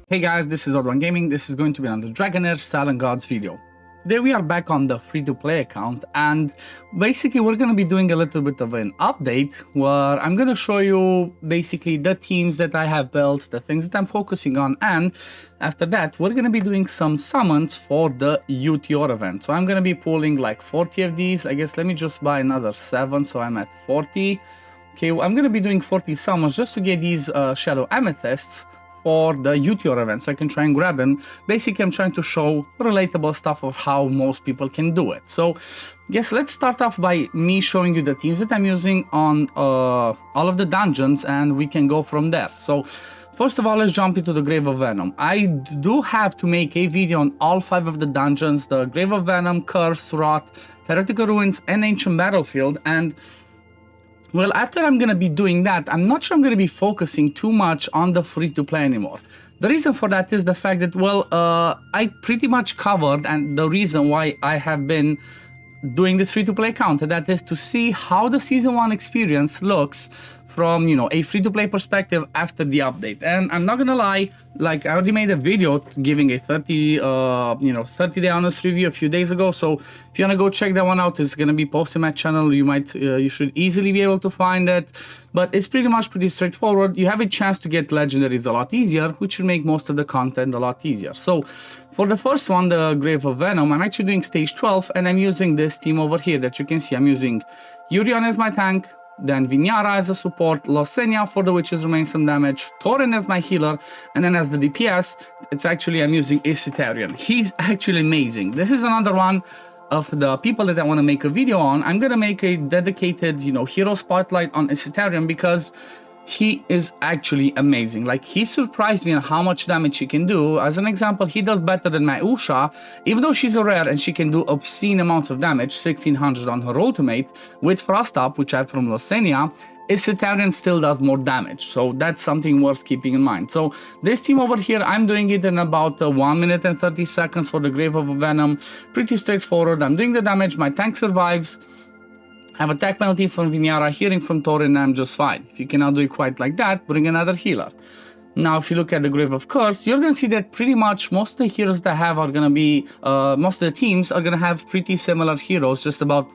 Hey guys, this is OddOneGaming. This is going to be another Dragonheir SilentGods video. Today we are back on the free-to-play account, and basically we're going to be doing a little bit of an update where I'm going to show you basically the teams that I have built, the things that I'm focusing on, and after that we're going to be doing some summons for the Utior event. So I'm going to be pulling like 40 of these. I guess let me just buy another 7, so I'm at 40. Okay, I'm going to be doing 40 summons just to get these Shadow Amethysts for the Utior event, so I can try and grab them. Basically, I'm trying to show relatable stuff of how most people can do it. So, yes, let's start off by me showing you the teams that I'm using on all of the dungeons, and we can go from there. So, first of all, let's jump into the Grave of Venom. I do have to make a video on all 5 of the dungeons, the Grave of Venom, Curse, Rot, Hertica Ruins, and Ancient Battlefield, and well, after I'm going to be doing that, I'm not sure I'm going to be focusing too much on the free-to-play anymore. The reason for that is the fact that, well, I pretty much covered, and the reason why I have been doing this free-to-play account, and that is to see how the Season 1 experience looks from, you know, a free-to-play perspective after the update. And I'm not gonna lie, like I already made a video giving a 30-day honest review a few days ago. So if you wanna go check that one out, it's gonna be posted on my channel. You should easily be able to find it. But it's pretty straightforward. You have a chance to get legendaries a lot easier, which should make most of the content a lot easier. So for the first one, the Grave of Venom, I'm actually doing stage 12, and I'm using this team over here that you can see. I'm using Urion as my tank, then Vinyara as a support, Losenia for the witches remain some damage, Torin as my healer, and then as the DPS, I'm using Isitarian. He's actually amazing. This is another one of the people that I want to make a video on. I'm gonna make a dedicated, hero spotlight on Isitarian because he is actually amazing. Like, he surprised me on how much damage he can do. As an example, he does better than my Usha, even though she's a rare and she can do obscene amounts of damage, 1600 on her ultimate. With Frost Up, which I have from Losenia, Isitarian still does more damage, so that's something worth keeping in mind. So this team over here, I'm doing it in about 1 minute and 30 seconds for the Grave of Venom. Pretty straightforward. I'm doing the damage, my tank survives. I have attack penalty from Vinyara, healing from Torin, and I'm just fine. If you cannot do it quite like that, bring another healer. Now, if you look at the Grave of Curse, you're going to see that pretty much most of the heroes that I have are going to be, most of the teams are going to have pretty similar heroes, just about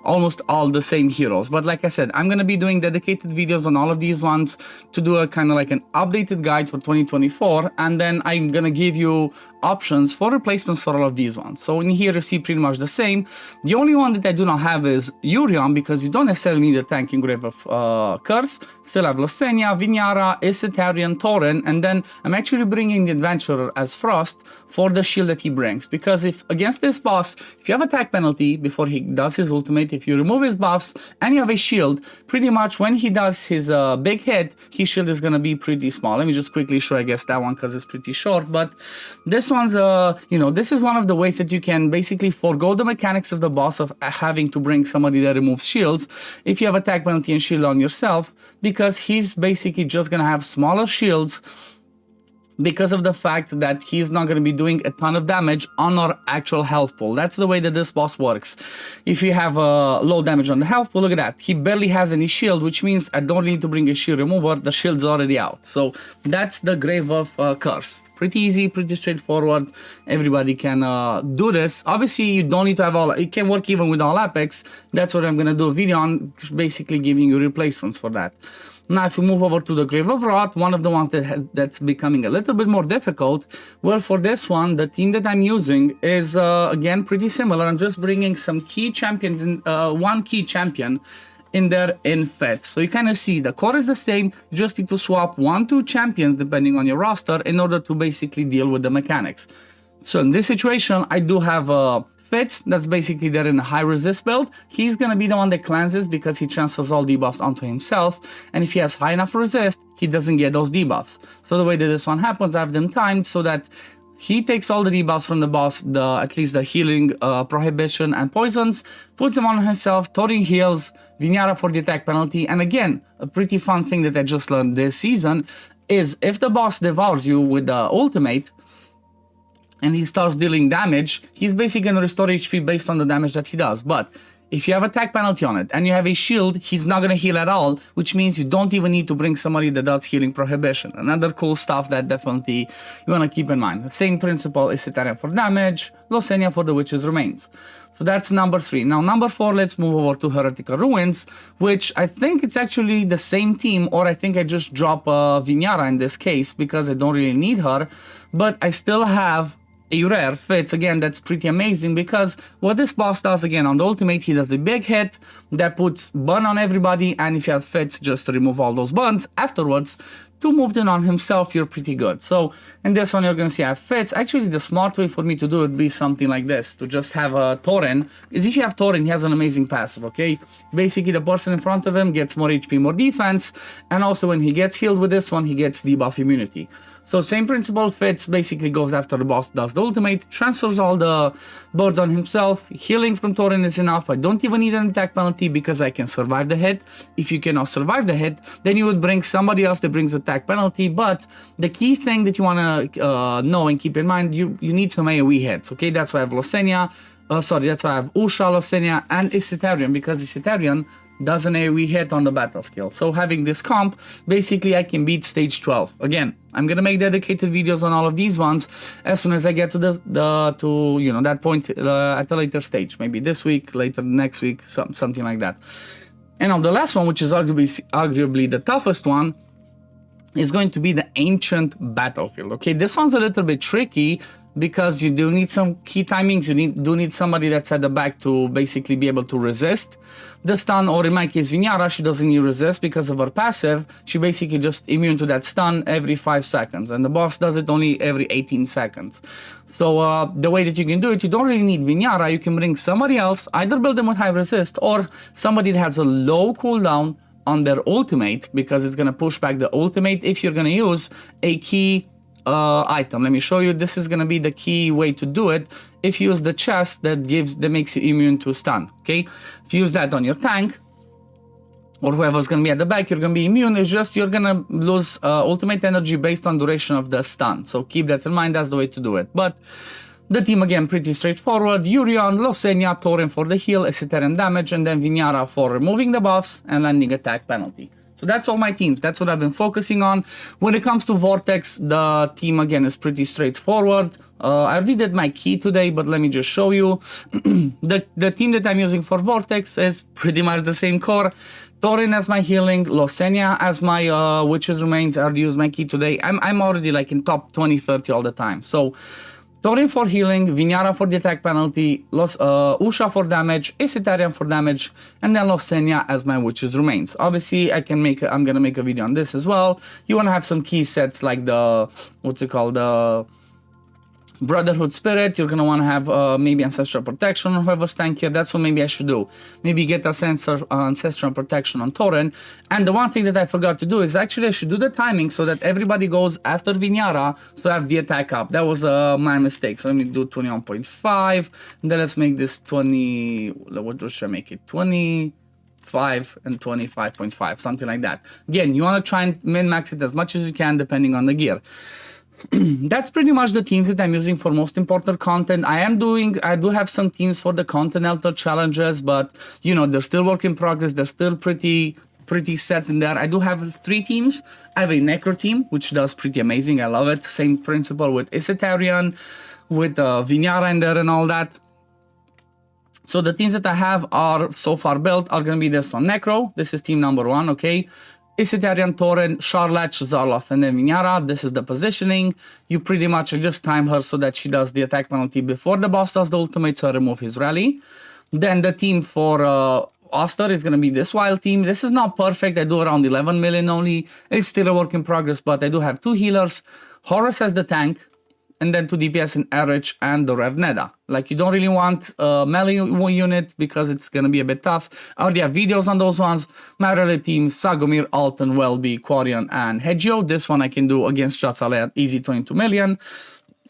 almost all the same heroes. But like I said, I'm going to be doing dedicated videos on all of these ones to do a kind of like an updated guide for 2024, and then I'm going to give you options for replacements for all of these ones. So in here you see pretty much the same. The only one that I do not have is Urion, because you don't necessarily need a tank in Grave of Curse. Still have Losenia, Vinyara, Isitarian, Torin, and then I'm actually bringing the Adventurer as Frost for the shield that he brings. Because if against this boss, if you have attack penalty before he does his ultimate, if you remove his buffs and you have a shield, pretty much when he does his big hit, his shield is going to be pretty small. Let me just quickly show, I guess, that one because it's pretty short. But this one's, this is one of the ways that you can basically forego the mechanics of the boss of having to bring somebody that removes shields if you have attack penalty and shield on yourself, because he's basically just going to have smaller shields because of the fact that he's not going to be doing a ton of damage on our actual health pool. That's the way that this boss works. If you have low damage on the health pool, look at that. He barely has any shield, which means I don't need to bring a shield remover. The shield's already out. So that's the Grave of Curse. Pretty easy, pretty straightforward. Everybody can do this. Obviously, you don't need to have all. It can work even with all Apex. That's what I'm going to do a video on, basically giving you replacements for that. Now, if we move over to the Grave of Rot, one of the ones that's becoming a little bit more difficult, well, for this one, the team that I'm using is, again, pretty similar. I'm just bringing some key champions, one key champion in there in FET. So you kind of see the core is the same, you just need to swap 1-2 champions depending on your roster in order to basically deal with the mechanics. So in this situation, I do have Fitz, that's basically there in a high resist build. He's gonna be the one that cleanses because he transfers all debuffs onto himself, and if he has high enough resist, he doesn't get those debuffs. So the way that this one happens, I have them timed so that he takes all the debuffs from the boss, at least the healing, prohibition, and poisons, puts them on himself. Torin heals, Vinyara for the attack penalty, and again, a pretty fun thing that I just learned this season is if the boss devours you with the ultimate, and he starts dealing damage, he's basically going to restore HP based on the damage that he does. But if you have attack penalty on it and you have a shield, he's not going to heal at all, which means you don't even need to bring somebody that does healing prohibition. Another cool stuff that definitely you want to keep in mind. The same principle is Hertica for damage, Losenia for the Witch's Remains. So that's number 3. Now number 4, let's move over to Hertica Ruins, which I think it's actually the same team, or I think I just drop Vinyara in this case because I don't really need her, but I still have a rare Fitz. Again, that's pretty amazing because what this boss does, again, on the ultimate, he does a big hit that puts burn on everybody, and if you have Fitz, just to remove all those burns afterwards, to move them on himself, you're pretty good. So in this one, you're gonna see I have Fitz. Actually, the smart way for me to do it would be something like this, to just have a Thorin, is if you have Thorin, he has an amazing passive, okay? Basically, the person in front of him gets more HP, more defense, and also when he gets healed with this one, he gets debuff immunity. So same principle, Fitz basically goes after the boss, does the ultimate, transfers all the birds on himself, healing from Thorin is enough, I don't even need an attack penalty because I can survive the hit. If you cannot survive the hit, then you would bring somebody else that brings attack penalty, but the key thing that you want to know and keep in mind, you need some AoE hits, okay? That's why I have Losenia, that's why I have Usha, Losenia, and Isitarian, because Isitarian does an AoE hit on the battle skill. So having this comp, basically I can beat stage 12. Again, I'm gonna make dedicated videos on all of these ones as soon as I get to that point at a later stage. Maybe this week, later next week, something like that. And now the last one, which is arguably the toughest one, is going to be the Ancient Battlefield. Okay, this one's a little bit tricky because you do need some key timings. You do need somebody that's at the back to basically be able to resist the stun, or in my case Vinyara, she doesn't need resist because of her passive. She basically just immune to that stun every 5 seconds, and the boss does it only every 18 seconds. So the way that you can do it, you don't really need Vinyara. You can bring somebody else, either build them with high resist or somebody that has a low cooldown on their ultimate, because it's going to push back the ultimate if you're going to use a key item. Let me show you. This is going to be the key way to do it. If you use the chest that makes you immune to stun, okay? If you use that on your tank or whoever's going to be at the back, you're going to be immune. It's just you're going to lose ultimate energy based on duration of the stun. So keep that in mind. That's the way to do it. But the team, again, pretty straightforward. Yurion, Losenia, Thorin for the heal, Isitarian damage, and then Vinyara for removing the buffs and landing attack penalty. So that's all my teams. That's what I've been focusing on. When it comes to Vortex, the team, again, is pretty straightforward. I already did my key today, but let me just show you. The team that I'm using for Vortex is pretty much the same core. Thorin as my healing, Losenia as my Witch's Remains. I already used my key today. I'm already like in top 20-30 all the time. So Thorin for healing, Vinyara for the attack penalty, Usha for damage, Isitarian for damage, and then Losenia as my Witch's Remains. Obviously, I'm gonna make a video on this as well. You wanna have some key sets like the, the Brotherhood Spirit. You're gonna want to have maybe Ancestral Protection on whoever's tank here. That's what maybe I should do. Maybe get Ancestral Protection on Thorin. And the one thing that I forgot to do is actually I should do the timing so that everybody goes after Vinyara, so I have the attack up. That was my mistake. So let me do 21.5, and then let's make this 20. What should I make it? 25 and 25.5, something like that. Again, you want to try and min-max it as much as you can depending on the gear. That's pretty much the teams that I'm using for most important content. I do have some teams for the Continental challenges, but you know, they're still work in progress. They're still pretty set in there. I do have 3 teams. I have a Necro team, which does pretty amazing. I love it. Same principle with Isitarian, with Vinyara in there and all that. So the teams that I have are so far built are going to be this one. Necro, this is team number 1, okay? Isitarian, Thorin, Charlotte, Zarloth, and then Vinyara. This is the positioning. You pretty much just time her so that she does the attack penalty before the boss does the ultimate, so I remove his rally. Then the team for Oster is going to be this wild team. This is not perfect. I do around 11 million only. It's still a work in progress, but I do have 2 healers, Horus as the tank, and then 2 DPS in Erich and the Rev Neda. Like, you don't really want a melee unit because it's gonna be a bit tough. I already have videos on those ones. My rally team, Sagomir, Alton, Welby, Quarian, and Hedgeo. This one I can do against Jatzale at easy 22 million.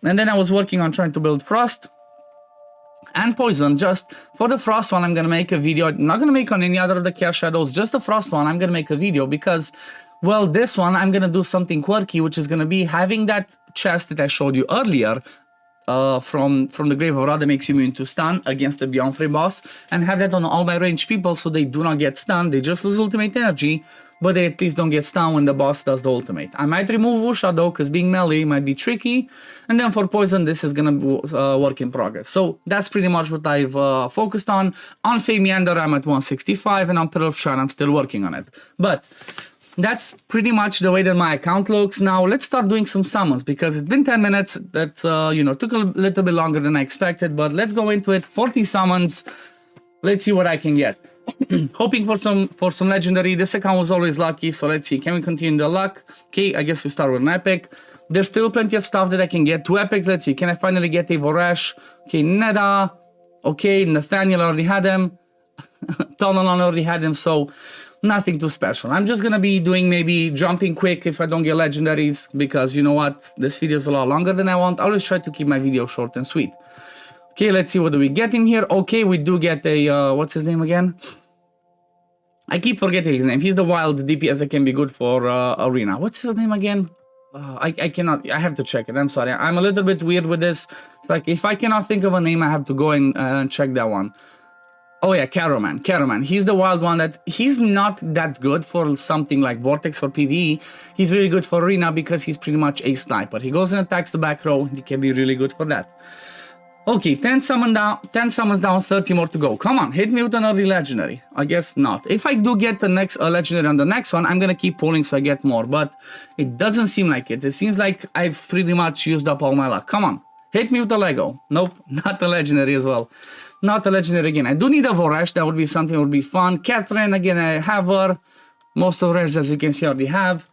And then I was working on trying to build Frost and Poison. Just for the Frost one, I'm gonna make a video. I'm not gonna make on any other of the Chaos Shadows, just the Frost one. I'm gonna make a video because, well, this one I'm gonna do something quirky, which is gonna be having that chest that I showed you earlier from the Grave of Ra that makes you immune to stun against the Beyond Free boss, and have that on all my ranged people so they do not get stunned. They just lose ultimate energy, but they at least don't get stunned when the boss does the ultimate. I might remove Wusha though, because being melee might be tricky, and then for poison this is gonna be work in progress. So that's pretty much what I've focused on. On Fey Meander I'm at 165, and on Pearl of Shrine I'm still working on it. But that's pretty much the way that my account looks. Now let's start doing some summons, because it's been 10 minutes. That took a little bit longer than I expected, but let's go into it. 40 summons. Let's see what I can get. Hoping for some legendary. This account was always lucky, so let's see. Can we continue the luck? Okay, I guess we start with an epic. There's still plenty of stuff that I can get. 2 epics. Let's see. Can I finally get a Voresh? Okay, Neda. Okay, Nathaniel already had him. Tonalan already had him, so nothing too special. I'm just gonna be doing maybe jumping quick if I don't get legendaries, because you know what, this video is a lot longer than I want. I always try to keep my video short and sweet. Okay, let's see what do we get in here. Okay, we do get a what's his name again? I keep forgetting his name. He's the wild DPS that can be good for arena. What's his name again? I cannot. I have to check it. I'm sorry. I'm a little bit weird with this. It's like if I cannot think of a name, I have to go and check that one. Oh yeah, Caroman. He's the wild one that he's not that good for something like Vortex or PvE. He's really good for arena because he's pretty much a sniper. He goes and attacks the back row. He can be really good for that. Okay, 10 summons down, 30 more to go. Come on, hit me with an early legendary. I guess not. If I do get the next legendary on the next one, I'm gonna keep pulling so I get more, but it doesn't seem like it. It seems like I've pretty much used up all my luck. Come on, hit me with a Lego. Nope, not a legendary as well. Not a legendary again. I do need a Voresh. That would be something that would be fun. Catherine, again, I have her. Most of her, as you can see, I already have.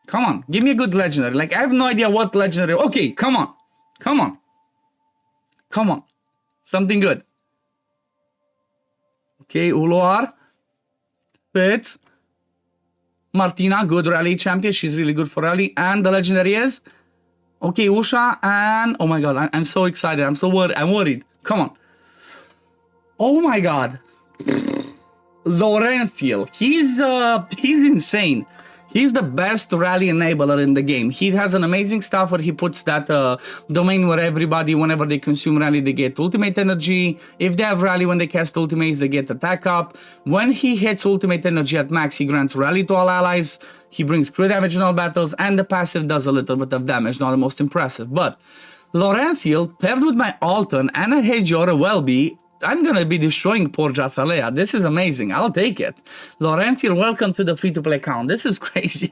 Come on, give me a good legendary. Like, I have no idea what legendary. Okay, come on. Come on. Come on. Something good. Okay, Uloar. Fitz. Martina, good rally champion. She's really good for rally. And the legendary is... Okay, Usha and... Oh my god, I'm so excited. I'm so worried. I'm worried. Come on. Oh my god. Laurentiel. He's insane. He's the best rally enabler in the game. He has an amazing stuff where he puts that domain where everybody, whenever they consume rally, they get ultimate energy. If they have rally when they cast ultimates, they get attack up. When he hits ultimate energy at max, he grants rally to all allies. He brings crit damage in all battles, and the passive does a little bit of damage, not the most impressive. But Laurentiel, paired with my Alton and a Hertica Ruins, I'm gonna be destroying poor Jathalea. This is amazing. I'll take it. Laurentiel, welcome to the free-to-play account. This is crazy.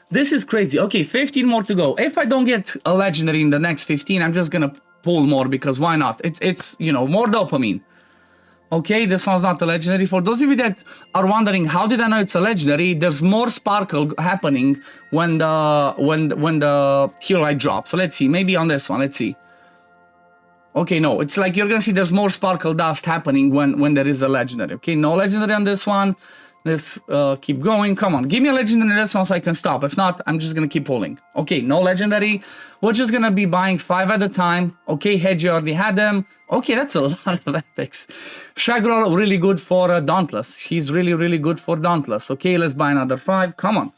This is crazy. Okay, 15 more to go. If I don't get a legendary in the next 15, I'm just gonna pull more, because why not? It's you know, more dopamine. Okay, this one's not a legendary. For those of you that are wondering how did I know it's a legendary, there's more sparkle happening when the hero light drops. So let's see. Maybe on this one. Let's see. Okay, no, it's like you're gonna see there's more sparkle dust happening when there is a legendary. Okay, no legendary on this one. Let's keep going. Come on, give me a legendary on this one so I can stop. If not, I'm just gonna keep pulling. Okay, no legendary. We're just gonna be buying 5 at a time. Okay, Hedgie already had them. Okay, that's a lot of epics. Shagro, really good for Dauntless. He's really good for Dauntless. Okay, let's buy another 5. Come on,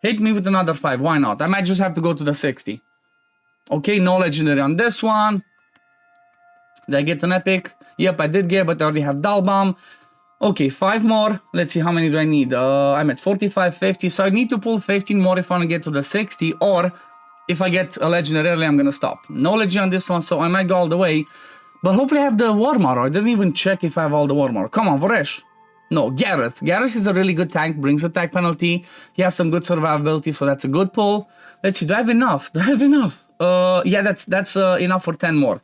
hit me with another 5. Why not? I might just have to go to the 60. Okay, no legendary on this one. Did I get an epic? Yep, I did get, but I already have Dalbam. Okay, 5 more. Let's see, how many do I need? I'm at 45, 50, so I need to pull 15 more if I want to get to the 60, or if I get a legendary early, I'm gonna stop. No legend on this one, so I might go all the way, but hopefully I have the War Marrow. I didn't even check if I have all the War Marrow. Come on, Voresh. No, Gareth. Gareth is a really good tank, brings attack penalty. He has some good survivability, so that's a good pull. Let's see, do I have enough? Do I have enough? Yeah, that's enough for 10 more.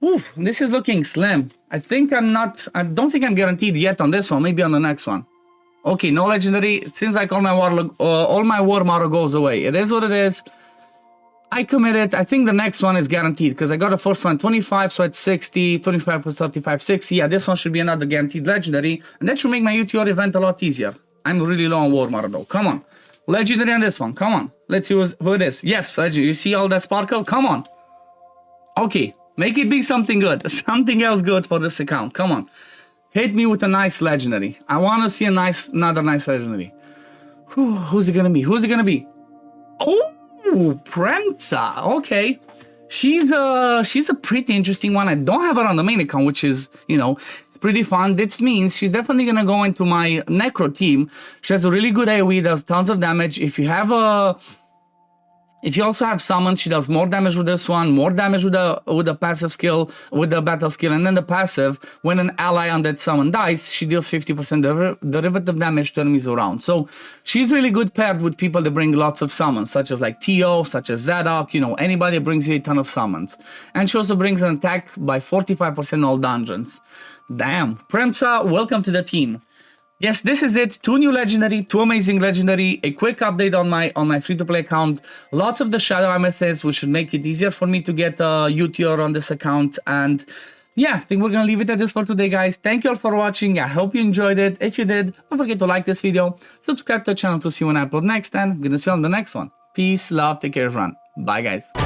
Oof, this is looking slim. I don't think I'm guaranteed yet on this one, maybe on the next one. Okay, no legendary. It seems like all my War Marrow goes away. It is what it is. I committed. I think the next one is guaranteed, because I got the first one 25, so it's 60, 25 plus 35, 60. Yeah, this one should be another guaranteed legendary, and that should make my Utior event a lot easier. I'm really low on War Marrow though. Come on. Legendary on this one. Come on. Let's see who it is. Yes, legendary. You see all that sparkle? Come on. Okay. Make it be something good. Something else good for this account. Come on. Hit me with a nice legendary. I want to see another nice legendary. Whew, who's it going to be? Who's it going to be? Oh, Prenta. Okay. she's a pretty interesting one. I don't have her on the main account, which is, you know, pretty fun. This means she's definitely gonna go into my Necro team. She has a really good AoE, does tons of damage. If you also have summon, she does more damage with this one, more damage with the passive skill, with the battle skill, and then the passive, when an ally on that summon dies, she deals 50% derivative damage to enemies around. So she's really good paired with people that bring lots of summons, such as like Tio, such as Zadok, you know, anybody that brings you a ton of summons. And she also brings an attack by 45% in all dungeons. Damn. Premsa, welcome to the team. Yes, this is it. 2 new legendary, 2 amazing legendary, a quick update on my free-to-play account. Lots of the shadow amethysts, which should make it easier for me to get Utior on this account. And yeah, I think we're gonna leave it at this for today, guys. Thank you all for watching. I hope you enjoyed it. If you did, don't forget to like this video, subscribe to the channel to see when I upload next, and I'm gonna see you on the next one. Peace, love, take care, everyone. Bye, guys.